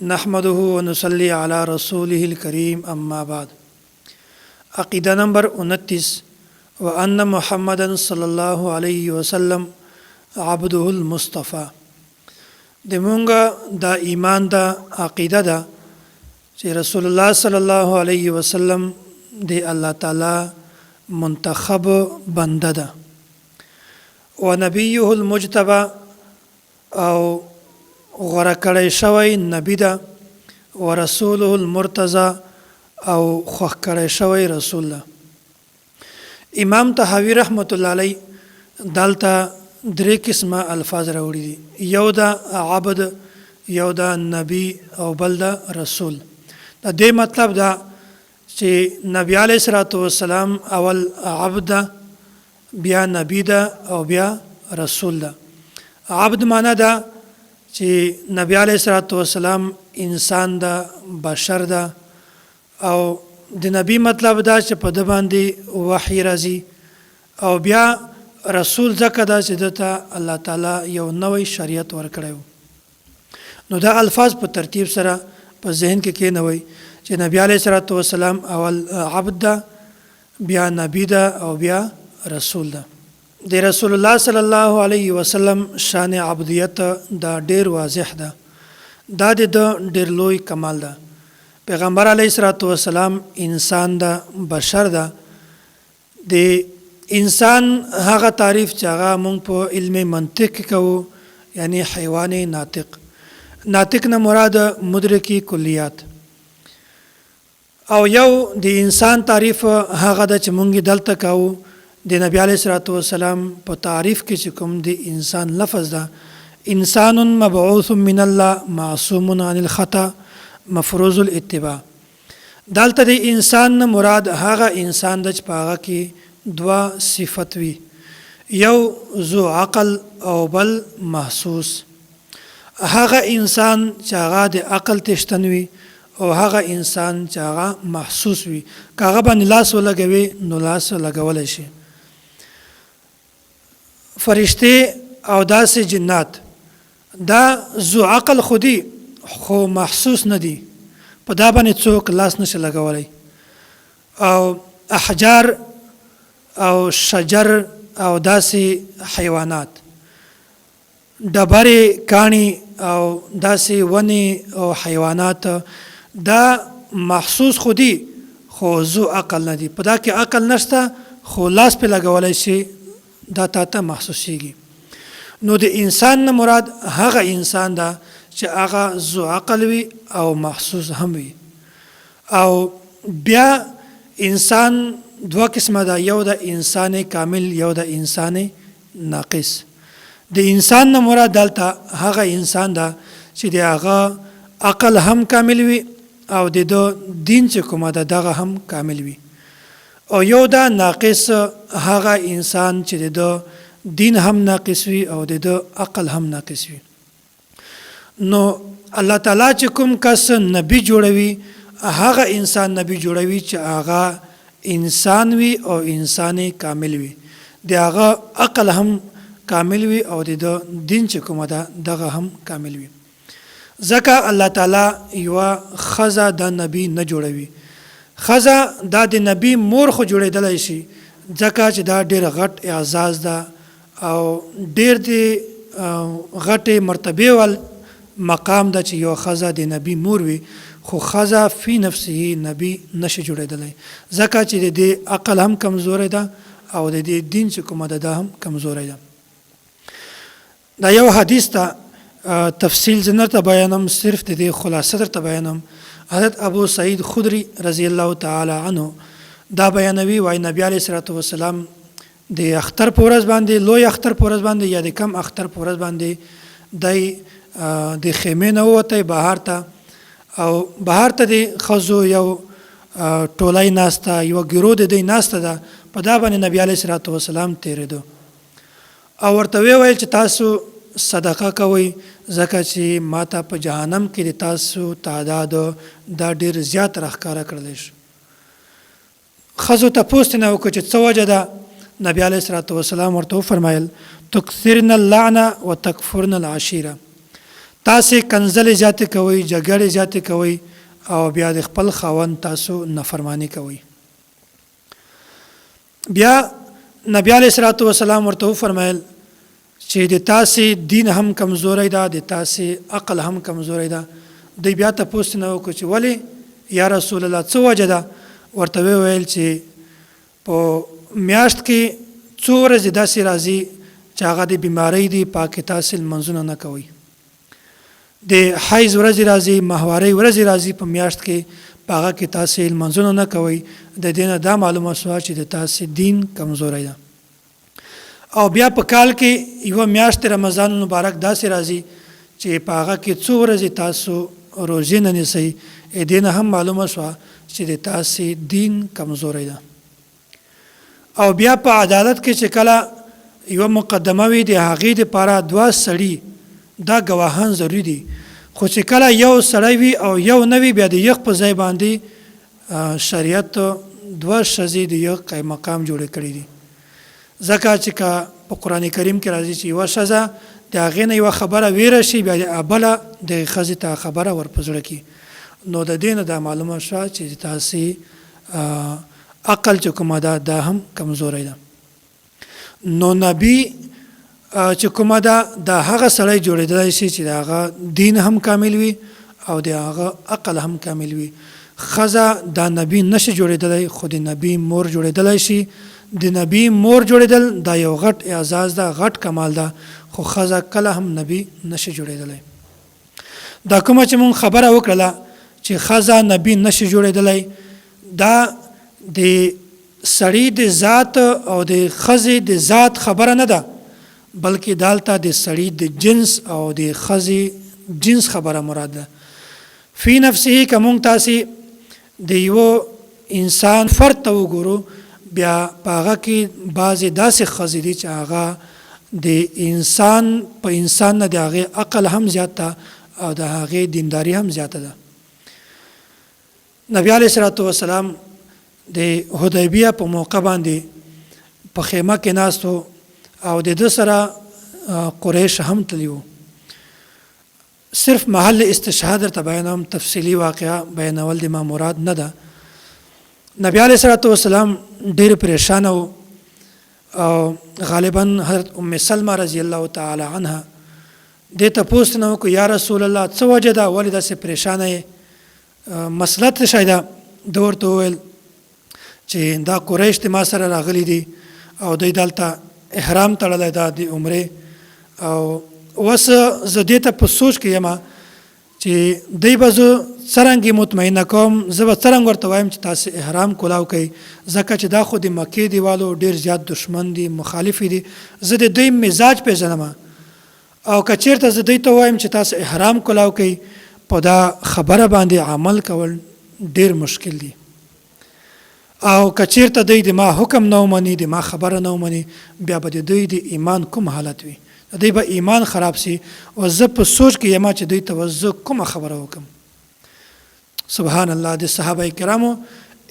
نحمده ونصلي على رسوله الكريم اما بعد عقیدہ نمبر 29 وان محمدا صلی الله علیه وسلم عبده المصطفى د مونږه دا ایمان دا عقیده ده چې رسول الله صلی الله علیه وسلم د الله تعالی منتخب بنده ده او نبیه المجتبى او غوره کړی شوی نبی ده او رسوله المرتضی او خوښ کړی شوی رسول ده. امام طحاوی رحمت الله علی دلته درې قسمه الفاظ راوړي دي، یو ده عبد، یو ده نبی او بل ده رسول. د دې مطلب ده چې نبی علیه الصلاۃ والسلام اول عبد ده، بیا نبی ده او بیا رسول ده. عبد معنا ده چې نبی علیه الصلاۃ والسلام انسان ده، بشر ده، او د نبی مطلب ده چې په د باندې وحی راځي، او بیا رسول ځکه ده چې دته الله تعالی یو نوی شریعت ورکړی و. نو دا الفاظ په ترتیب سره په ذهن کې کېنوئ چې نبی علیه الصلاۃ والسلام اول عبد ده، بیا نبی ده او بیا رسول ده. د رسول الله صلی الله علیه وسلم شان عبدیت دا ډیر واضح ده، دا د ډیر لوی کمال ده. پیغمبر علیه الصلاۃ والسلام انسان ده، بشر ده. د انسان هغه تعریف چې هغه مونږ په علم منطق کې کوو، یعنی حیوان ناطق. ناطق نه مراد مدرکی کلیات. او یو د انسان تعریف هغه ده چې مونږ دلته کوو د نبی علیه الصلاۃ والسلام په تعریف کې چې کوم د انسان لفظ ده، انسان مبعوث من الله معصوم عن الخطا مفروض الاتباع. دلته د انسان مراد هغه انسان ده چې په هغه کې دوه صفت وي، یو ذو عقل او بل محسوس. هغه انسان چې هغه د عقل تشتن وي او هغه انسان چې هغه محسوس وي، که هغه باندې لاس ولګوي نو لاس لګولی شي. فرشته او داسې جنات دا ذو عقل خودي خو محسوس نه دي، په دا باندې څوک لاس نشي لګولی. او احجار او شجر او داسې حیوانات، ډبرې، کاڼي او داسې ونې او حیوانات دا محسوس خودي خو ذو عقل نه دي. په دا کې عقل نشته خو لاس په لګولی شي، دا تا محسوسیږي. نو د انسان نه مراد هغه انسان ده چې هغه ذو عقل وي او محسوس هم وي. او بیا انسان دوه قسمه ده، یو د انسان کامل، یو د انسان ناقص. د انسان نه مراد دلته هغه انسان ده چې د هغه عقل هم کامل وي او د دین چې کومه ده دغه هم کامل وي. او یو دا ناقص هغه انسان چې د دین هم ناقص وي او د عقل هم ناقص وي. نو الله تعالی چې کوم کس نبی جوړوي هغه انسان نبی جوړوي چې هغه انسان وي او انسان کامل وي، د هغه عقل هم کامل وي او د دین چې کومه ده دغه هم کامل وي. ځکه الله تعالی یوه ښځه د نبی نه جوړوي. ښځه دا د نبی مور خو جوړېدلی شي، ځکه چې دا ډېر غټ اعزاز ده او ډېر د غټې مرتبې ول مقام ده چې یو ښځه د نبی مور وي. خو ښځه فی نفسه نبی نشي جوړېدلی، ځکه چې د دې عقل هم کمزوری ده او د دې دین چې کومه ده دا هم کمزوری ده. دا یو حدیث ته تفصیل زه نه ته بیانم، صرف د دې خلاصه درته بیانم. حضرت ابو سعید خدری رضی الله تعالی عنه دا بیانوي، وایي نبی علیه الصلاۃ والسلام د اختر په ورځ باندې، لوی اختر په ورځ باندې یا د کم اختر په ورځ باندې دی د خیمې نه ووتی بهر ته، او بهر ته د ښځو یو ټولی ناسته، یوه ګروه د دی ناسته ده، په دا باندې نبی علیه الصلاۃ والسلام تېرېدو او ورته ویل چې تاسو صدقه کوئ، ځکه چې ماته په جهنم کې د تاسو تعداد دا ډېر زیات راښکاره کړلی شو. ښځو تپوس ترېنه وکړو چې څه وجه ده؟ نبی علیه الصلاۃ والسلام ورته وفرمیل تکثرن اللعنه وتکفرن العشیره، تاسې کنځلې زیاتې کوئ، جګړې زیاتې کوئ او بیا د خپل خاوند تاسو نافرمانی کوئ. بیا نبی علیه الصلاۃ والسلام ورته وفرمایل چې د تاسې دین هم کمزوری ده، د تاسې عقل هم کمزوری ده. دوی بیا تپوس نه وکړو چې ولې یا رسول الله څه وجه ده؟ ورته وویل چې په میاشت کې څو ورځې داسې راځي چې هغه د بیمارۍ دي، پاکې تاسې لمونځونه نه کوئ. د حیض ورځې راځي، ماهوارۍ ورځې راځي په میاشت کې، په هغه کې تاسې لمونځونه نه کوئ. د دې نه دا معلومه شوه چې د تاسې دین کمزوری ده. او بیا په کال کې یوه میاشت رمضان مبارک داسې راځي چې په هغه کې څو ورځې تاسو روزې نه نیسئ. دې نه هم معلومه شوه چې د تاسې دین کمزوری ده. او بیا په عدالت کې چې کله یوه مقدمه وي، د هغې دپاره دوه سړي دا ګواهان ضروري دي. خو چې کله یو سړی وي او یو نه وي، بیا د یخ په ځای باندې شریعت دوه ښځې د یو قایم مقام جوړې کړي دي. ځکه چې که په قرآن کریم کې راځي چې یوه ښځه د هغې نه یوه خبره ویره شي، بیا د بله دغې ښځې ته خبره ور په زړه کړي. نو د دې نه دا معلومه شوه چې تاسې عقل چې کومه ده دا هم کمزوری ده. نو نبی چې کومه ده دا هغه سړی جوړېدلی شي چې د هغه دین هم کامل وي او د هغه عقل هم کامل وي. ښځه دا نبی نشي جوړېدلی، خو د نبی مور جوړېدلی شي. د نبی مور جوړېدل دا یو غټ اعزاز ده، غټ کمال ده، خو ښځه کله هم نبی نشي جوړېدلی. دا کومه چې مونږ خبره وکړله چې ښځه نبی نشي جوړېدلی، دا د سړي د ذات او د ښځې د ذات خبره نه ده، بلکې دالته د سړي د جنس او د ښځې جنس خبره مراد ده. فی نفسه که مونږ تاسې د یو انسان فرد ته وګورو، بیا په هغه کې بعضې داسې ښځې دي چې هغه د انسان په انسان نه د هغې عقل هم زیات ده او د هغې دینداري هم زیاته ده. نبی علیه الصلاۃ والسلام د حدیبیه په موقع باندې په خیمه کې ناست و او د ده سره قریش هم تللی وو. صرف محل استشهاد درته بیانوم، تفصیلي واقعه بیانول د ما مراد نه ده. نبی علیه الصلاۃ والسلام ډېر پریشانه و او غالبا حضرت ام سلمه رضی الله تعالی عنها دې تپوس نه وکړو یا رسول الله څه وجه ده، ولې داسې پریشانه یې، مسله څه شی ده؟ ده ورته وویل چې دا قریش د ما سره راغلي دي او دوی دلته احرام تړلی ده د عمرې، او اوس زه دې ته په سوچ کې یم چې دوی به زه څرنګه مطمئنه کوم، زه به څرنګه ورته وایم چې تاسې احرام کولاو کوئ، ځکه چې دا خو د مکې دیوالو ډېر زیات دشمن دي، مخالف دي. زه د دوی مزاج پېژنم، او که چېرته زه دوی ته وایم چې تاسې احرام کولاو کوئ، په دا خبره باندې عمل کول ډېر مشکل دي. او که چېرته دوی د ما حکم نه ومني، د ما خبره نه ومني، بیا به د دوی د ایمان کوم حالت وي؟ د دوی به ایمان خراب سي. او زه په سوچ کې یم چې دوی ته زه کومه خبره وکړم. سبحان الله، د صحابه کرامو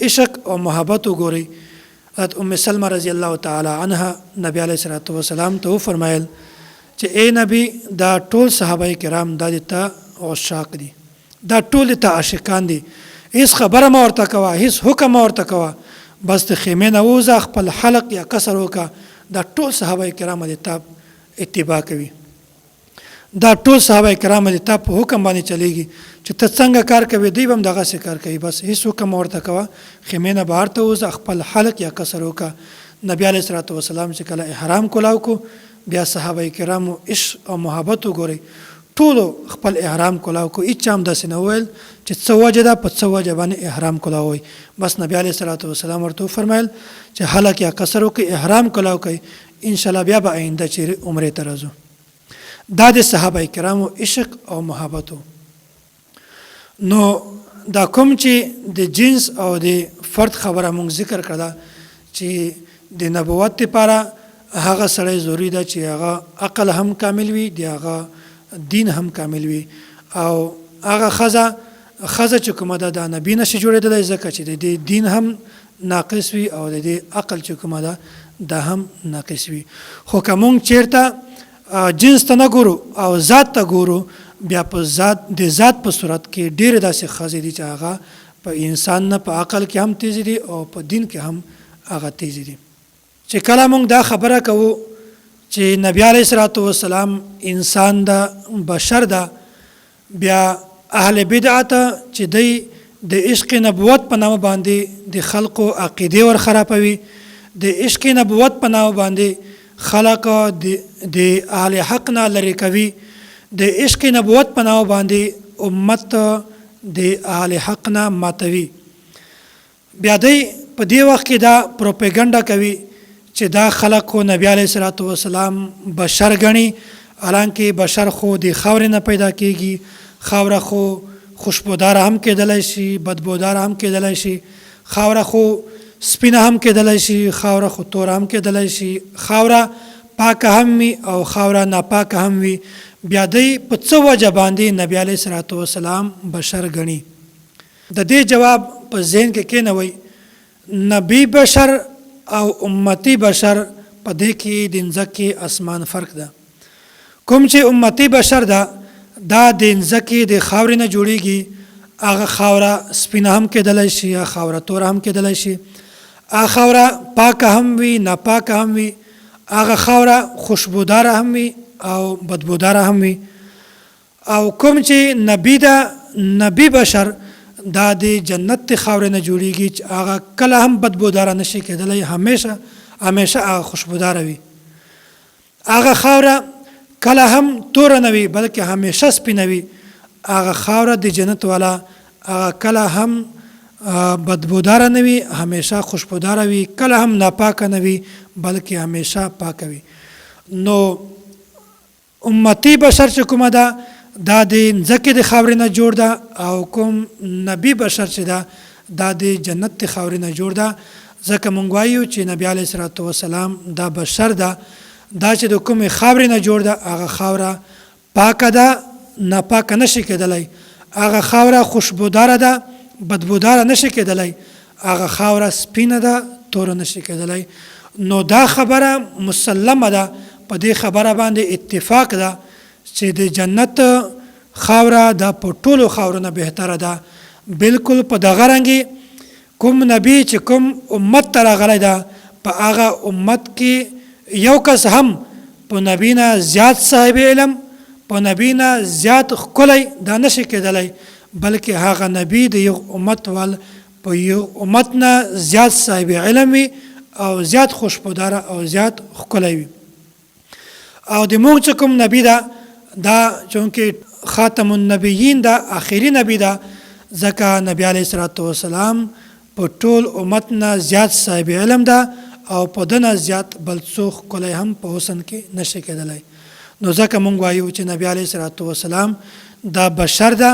عشق او محبت وګورئ. حضرت ام سلمه رضی الله تعالی عنها نبی علیه الصلاۃ والسلام ته وفرمایل چې ای نبی، دا ټول صحابه کرام دا د تا عشاق دي، دا ټول د تا عاشقان دي، هیڅ خبره مه ورته کوه، هیڅ حکم مه ورته کوه، بس د خیمې نه ووځه، خپل حلق یا قصر وکړه. دا ټول صحابه کرام د تا اتباع کوي، دا ټول صحابه کرام د تا په حکم باندې چلیږي چې ته څنګه کار کوي، دوی به هم دغسې کار کوي. بس هیڅ حکم مه ورته کوه، خیمې نه بهر ته ووځه، خپل حلق یا قصر وکړه. نبی علیه الصلاۃ والسلام چې کله احرام کولاو کو، بیا صحابه کرامو عشق او محبت وګورئ، ټولو خپل احرام کولاو کو، هیڅ چا هم داسې نه وویل چې څه وجه ده، په څه وجه باندې احرام کولاوئ. بس نبی علیه الصلاۃ والسلام ورته وفرمیل چې حلق یا قصر وکړئ، احرام کولاو کوئ، انشاءالله بیا به آینده چیرې عمرې ته راځو. دا د صحابه کرامو عشق او محبت و. نو دا کوم چې د جنس او د فرد خبره مونږ ذکر کړه چې د نبوت لپاره هغه سړی ضروري ده چې هغه عقل هم کامل وي، د هغه دین هم کامل وي، او هغه ښځه چې کومه ده دا نبی نشي جوړېدلی، ځکه چې د دې دین هم ناقص وي او د دې عقل چې کومه ده دا هم ناقص وي. خو که مونږ چېرته جنس ته نه ګورو او ذات ته ګورو، بیا په ذات په صورت کې ډېرې داسې ښځې دي چې هغه په انسان نه په عقل کې هم تیزې دي او په دین کې هم هغه تیزې دي. چې کله موږ دا خبره کوو چې نبی علیه الصلاة والسلام انسان ده، بشر ده، بیا اهل بدعت چې دی د عشق نبوت په نامه باندې د خلقو عقیدې ور خرابوي، د عشق نبوت په نامه باندې خلق د اهل حق نه لرې کوي، د عشق نبوت په نامه باندې امت د اهل حق نه ماتوي. بیا دی په دې وخت کې دا پروپاګاندا کوي چې دا خلق خو نبی علیه الصلاة والسلام بشر ګڼي، حالانکه بشر خو د خاورې نه پیدا کیږي، خاوره خو خوشبودار هم کېدلی شي، بدبودار هم کېدلی شي، خاوره خو سپینه هم کېدلی شي، خاوره خو تور هم کېدلی شي، خاوره پاکه هم وي او خاوره ناپاکه هم وي. بیا دی په څه وجه باندې نبی علیه الصلاة والسلام بشر ګڼي؟ د دې جواب په ذهن کې کېنوئ. نبی بشر او امتی بشر په دې کې د ځمکې اسمان فرق ده. کوم چې امتی بشر ده دا د ځمکې د خاورې نه جوړیږي، هغه خاوره سپینه هم کېدلی شي، هغه خاوره توره هم کېدلی شي، هغه خاوره پاکه هم وي ناپاکه هم وي، هغه خاوره خوشبوداره هم وي او بدبوداره هم وي. او کوم چې نبی ده، نبی بشر دا د جنت خاورې نه جوړیږي چې هغه کله هم بدبوداره نشي کېدلی، همیشه هغه خوشبوداره وي. هغه خاوره کله هم توره نه وي بلکې همیشه سپینه وي. هغه خاوره د جنت والا هغه کله هم بدبوداره نه وي، همیشه خوشبوداره وي، کله هم ناپاکه نه وي بلکې همیشه پاکه وي. نو امتی بشر چې کومه ده دا د ځمکې د خاورې نه جوړ ده، او کوم نبی بشر چې ده دا د جنت د خاورې نه جوړ ده. ځکه مونږ وایو چې نبی علیه الصلاة والسلام دا بشر ده، دا چې د کومې خاورې نه جوړ ده هغه خاوره پاکه ده، ناپاکه نشي کېدلی، هغه خاوره خوشبوداره ده، بدبوداره نشي کېدلی، هغه خاوره سپینه ده، توره نشي کېدلی. نو دا خبره مسلمه ده، په دې خبره باندې اتفاق ده چې د جنت خاوره دا په ټولو خاورو نه بهتره ده. بالکل په دغه رنګې کوم نبی چې کوم امت ته راغلی ده په هغه امت کې یو کس هم په نبی نه زیات صاحب علم، په نبی نه زیات ښکلی دا نشي کېدلی، بلکې هغه نبی د یو امت وال په یو امت نه زیات صاحب علم وي او زیات خوشبوداره او زیات ښکلی وي. او د موږ چې کوم نبی ده دا چونکې خاتم النبیین ده، آخري نبی ده، ځکه نبی علیه الصلاة والسلام په ټول امت نه زیات صاحب علم ده او په ده نه زیات بل څوک ښکلی هم په حسن کې نشي کېدلی. نو ځکه مونږ وایو چې نبی علیه الصلاة والسلام دا بشر ده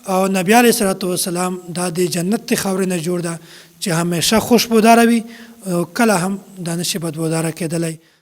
او نبی علیه الصلاة والسلام دا د جنت خاورې نه جوړ ده چې همیشه خوشبوداره وي او کله هم دا نشي بدبوداره کېدلی.